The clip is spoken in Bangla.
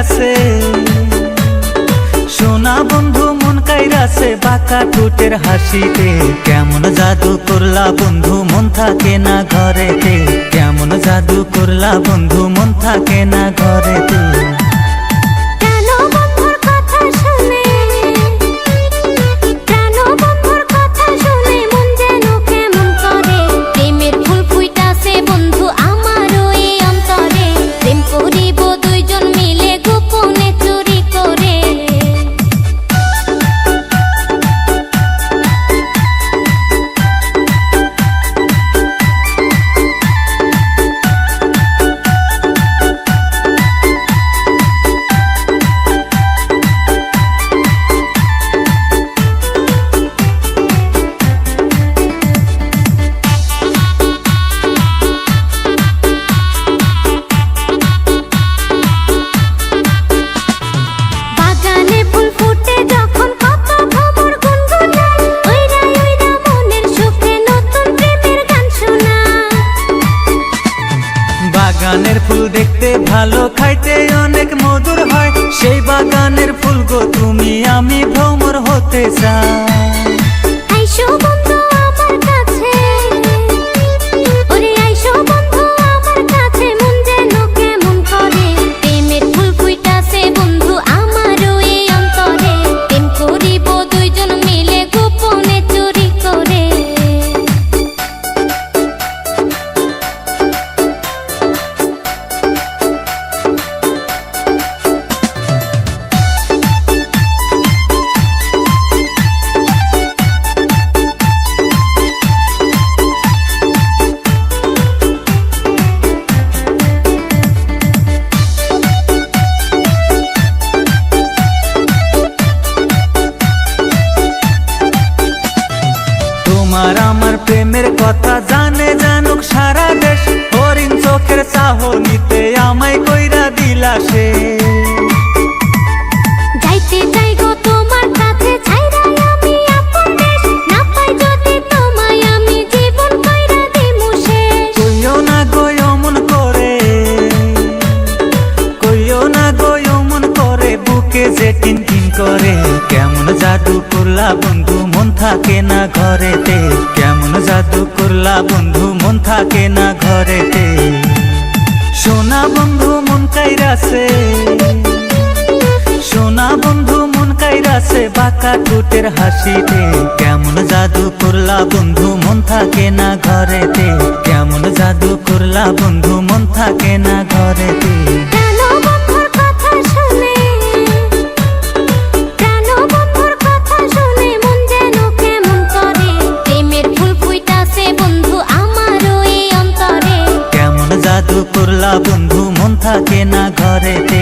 কাইরাছে, সোনা বন্ধু মন কাইরাছে বাঁকা ঠোঁটের হাসিতে। কেমন জাদু করলা বন্ধু মন থাকে না ঘরেতে, কেমন জাদু করলা বন্ধু মন থাকে না ঘরেতে। বাগানের ফুল দেখতে ভালো, খাইতে অনেক মধুর হয়, সেই বাগানের ফুল গো তুমি আমি ভ্রমর হতে চাই। আইসো বন্ধু আমার কাছে, ওরে আইসো বন্ধু আমার কাছে, মন যেন কেমন করে। প্রেমের ফুল ফুইটাছে বন্ধু আমারও এই অন্তরে, প্রেম করিব দুইজন মিলে গোপনে চুরি করে। তোমার আমার প্রেমের কথা জানে জানুক সারা দেশ, হরিণ চোখের চাহনিতে আমায় কইরা দিলা সে। যাইতে চাই গো তোমার কাছে, ছাইরা আমি আপন দেশ, না পাই যদি তোমায় আমি জীবন কইরা দিমু শেষ। কইও না গো অমন করে, কইও না গো অমন করে, বুকে যে টিন টিন করে। কেমন জাদু করলা বন্ধু মন থাকে না ঘরেতে, কেমন জাদু করলা বন্ধু মন থাকে না ঘরেতে। সোনা বন্ধু মন কাইরাছে, সোনা বন্ধু মন কাইরাছে বাঁকা ঠোঁটের হাসিতে। কেমন জাদু করলা বন্ধু মন থাকে না ঘরেতে, কেমন জাদু করলা বন্ধু মন থাকে না ঘরেতে। কেন বন্ধুর কথা শুনে, কেন বন্ধুর কথা শুনে মন যেন কেমন করে। প্রেমের ফুল ফুইটাছে বন্ধু আমারও এই অন্তরে, কেমন জাদু করলা বন্ধু মন থাকে না ঘরেতে,